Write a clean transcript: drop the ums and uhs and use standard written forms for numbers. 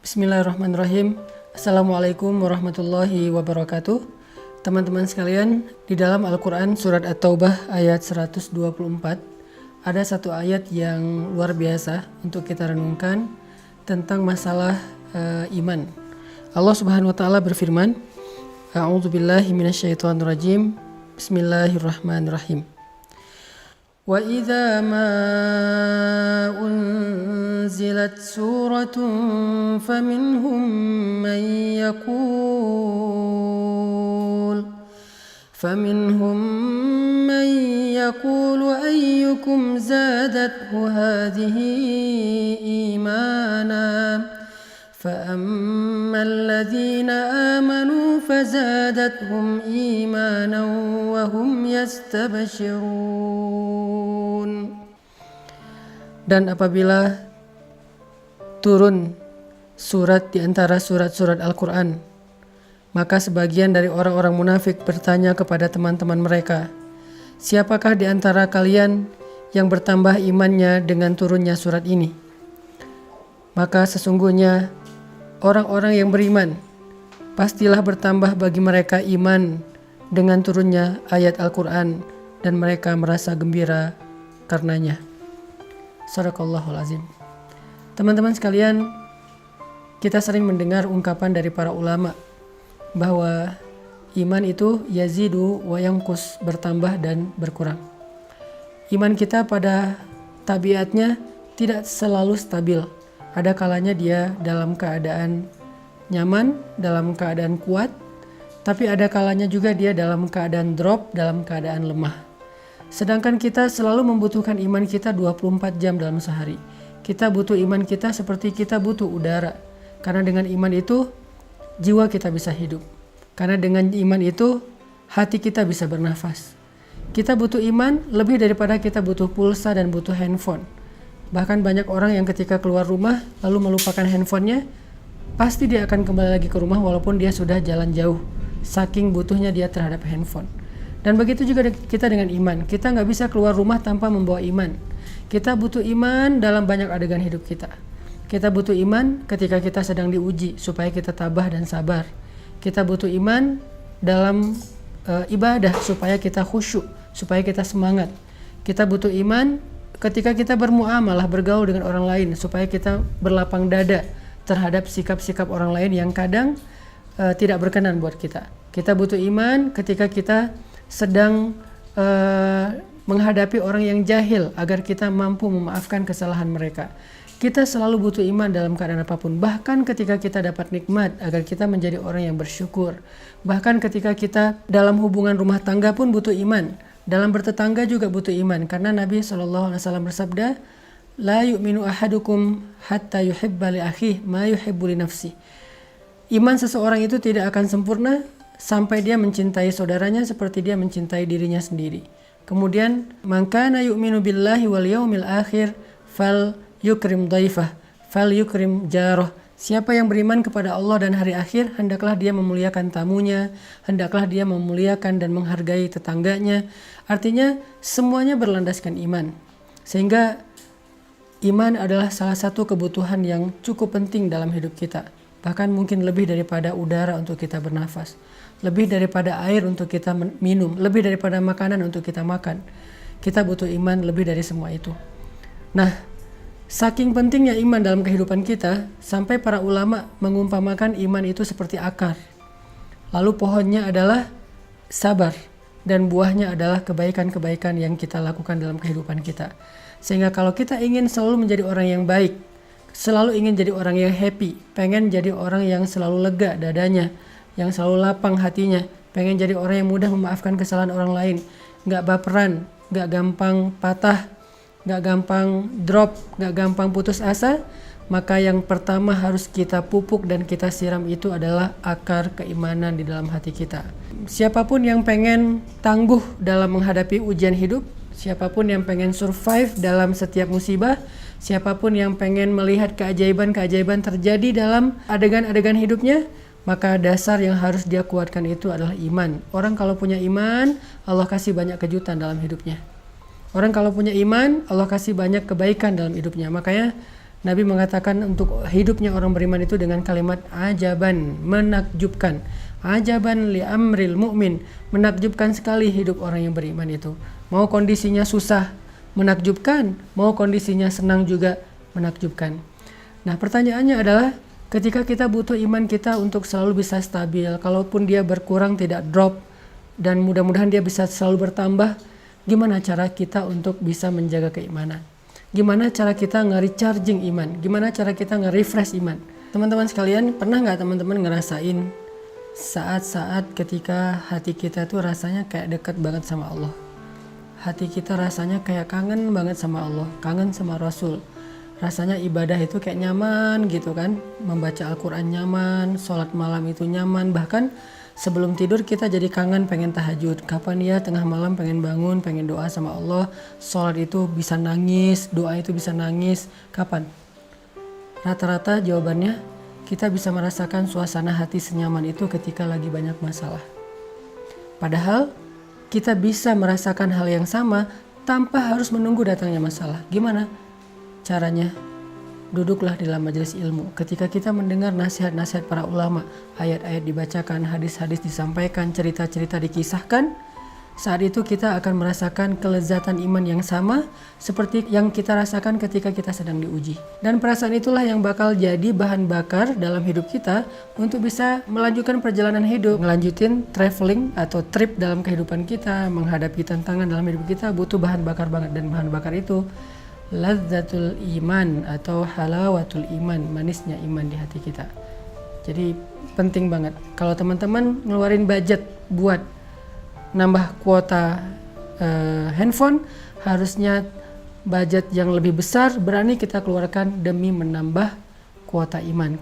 Bismillahirrahmanirrahim. Assalamualaikum warahmatullahi wabarakatuh. Teman-teman sekalian, di dalam Al-Quran surat At-Taubah ayat 124 ada satu ayat yang luar biasa untuk kita renungkan tentang masalah iman. Allah Subhanahu wa taala berfirman, A'udzubillahi minasyaitonirrajim. Bismillahirrahmanirrahim. Wa idza ma unzilat suratun faminhum man yaqulu ayyukum zadathu hadhihi imana فأما الذين آمنوا فزادتهم إيمانا وهم يستبشرون. Dan apabila turun surat di antara surat-surat Al-Quran, maka sebagian dari orang-orang munafik bertanya kepada teman-teman mereka, siapakah di antara kalian yang bertambah imannya dengan turunnya surat ini? Maka sesungguhnya orang-orang yang beriman pastilah bertambah bagi mereka iman dengan turunnya ayat Al-Quran dan mereka merasa gembira karenanya. Shadaqallahul azim. Teman-teman sekalian, kita sering mendengar ungkapan dari para ulama bahwa iman itu yazidu wa yanqus, bertambah dan berkurang. Iman kita pada tabiatnya tidak selalu stabil. Ada kalanya dia dalam keadaan nyaman, dalam keadaan kuat, tapi ada kalanya juga dia dalam keadaan drop, dalam keadaan lemah. Sedangkan kita selalu membutuhkan iman kita 24 jam dalam sehari. Kita butuh iman kita seperti kita butuh udara. Karena dengan iman itu jiwa kita bisa hidup. Karena dengan iman itu hati kita bisa bernafas. Kita butuh iman lebih daripada kita butuh pulsa dan butuh handphone. Bahkan banyak orang yang ketika keluar rumah lalu melupakan handphonenya, pasti dia akan kembali lagi ke rumah walaupun dia sudah jalan jauh, saking butuhnya dia terhadap handphone. Dan begitu juga kita dengan iman. Kita nggak bisa keluar rumah tanpa membawa iman. Kita butuh iman dalam banyak adegan hidup kita. Kita butuh iman ketika kita sedang diuji supaya kita tabah dan sabar. Kita butuh iman dalam ibadah supaya kita khusyuk, supaya kita semangat. Kita butuh iman ketika kita bermuamalah, bergaul dengan orang lain supaya kita berlapang dada terhadap sikap-sikap orang lain yang kadang tidak berkenan buat kita. Kita butuh iman ketika kita sedang menghadapi orang yang jahil agar kita mampu memaafkan kesalahan mereka. Kita selalu butuh iman dalam keadaan apapun. Bahkan ketika kita dapat nikmat agar kita menjadi orang yang bersyukur. Bahkan ketika kita dalam hubungan rumah tangga pun butuh iman. Dalam bertetangga juga butuh iman, karena Nabi SAW bersabda, La yu'minu ahadukum hatta yuhibba li akhihi ma yuhibbu li nafsi. Iman seseorang itu tidak akan sempurna sampai dia mencintai saudaranya seperti dia mencintai dirinya sendiri. Kemudian, man kana yu'minu billahi wal yaumil akhir fal yukrim dhaifah, fal yukrim jarah. Siapa yang beriman kepada Allah dan hari akhir, hendaklah dia memuliakan tamunya, hendaklah dia memuliakan dan menghargai tetangganya. Artinya semuanya berlandaskan iman. Sehingga iman adalah salah satu kebutuhan yang cukup penting dalam hidup kita. Bahkan mungkin lebih daripada udara untuk kita bernafas, lebih daripada air untuk kita minum, lebih daripada makanan untuk kita makan. Kita butuh iman lebih dari semua itu. Nah, saking pentingnya iman dalam kehidupan kita, sampai para ulama mengumpamakan iman itu seperti akar. Lalu pohonnya adalah sabar, dan buahnya adalah kebaikan-kebaikan yang kita lakukan dalam kehidupan kita. Sehingga kalau kita ingin selalu menjadi orang yang baik, selalu ingin jadi orang yang happy, pengen jadi orang yang selalu lega dadanya, yang selalu lapang hatinya, pengen jadi orang yang mudah memaafkan kesalahan orang lain, gak baperan, gak gampang patah, gak gampang drop, gak gampang putus asa, maka yang pertama harus kita pupuk dan kita siram itu adalah akar keimanan di dalam hati kita. Siapapun yang pengen tangguh dalam menghadapi ujian hidup, siapapun yang pengen survive dalam setiap musibah, siapapun yang pengen melihat keajaiban-keajaiban terjadi dalam adegan-adegan hidupnya, maka dasar yang harus dia kuatkan itu adalah iman. Orang kalau punya iman, Allah kasih banyak kejutan dalam hidupnya. Orang kalau punya iman, Allah kasih banyak kebaikan dalam hidupnya. Makanya Nabi mengatakan untuk hidupnya orang beriman itu dengan kalimat ajaban, menakjubkan. Ajaban li amril mu'min, menakjubkan sekali hidup orang yang beriman itu. Mau kondisinya susah, menakjubkan. Mau kondisinya senang juga, menakjubkan. Nah, pertanyaannya adalah ketika kita butuh iman kita untuk selalu bisa stabil, kalaupun dia berkurang tidak drop, dan mudah-mudahan dia bisa selalu bertambah, gimana cara kita untuk bisa menjaga keimanan? Gimana cara kita nge-recharging iman? Gimana cara kita nge-refresh iman? Teman-teman sekalian, pernah nggak teman-teman ngerasain saat-saat ketika hati kita tuh rasanya kayak dekat banget sama Allah? Hati kita rasanya kayak kangen banget sama Allah, kangen sama Rasul. Rasanya ibadah itu kayak nyaman gitu kan, membaca Al-Quran nyaman, sholat malam itu nyaman, bahkan sebelum tidur kita jadi kangen pengen tahajud. Kapan ya tengah malam pengen bangun, pengen doa sama Allah, sholat itu bisa nangis, doa itu bisa nangis. Kapan? Rata-rata jawabannya kita bisa merasakan suasana hati senyaman itu ketika lagi banyak masalah. Padahal kita bisa merasakan hal yang sama tanpa harus menunggu datangnya masalah. Gimana caranya? Duduklah di dalam majelis ilmu. Ketika kita mendengar nasihat-nasihat para ulama, ayat-ayat dibacakan, hadis-hadis disampaikan, cerita-cerita dikisahkan, saat itu kita akan merasakan kelezatan iman yang sama seperti yang kita rasakan ketika kita sedang diuji. Dan perasaan itulah yang bakal jadi bahan bakar dalam hidup kita untuk bisa melanjutkan perjalanan hidup, melanjutin traveling atau trip dalam kehidupan kita, menghadapi tantangan dalam hidup kita butuh bahan bakar banget. Dan bahan bakar itu lazzatul iman atau halawatul iman, manisnya iman di hati kita. Jadi penting banget kalau teman-teman ngeluarin budget buat nambah kuota handphone, harusnya budget yang lebih besar berani kita keluarkan demi menambah kuota iman.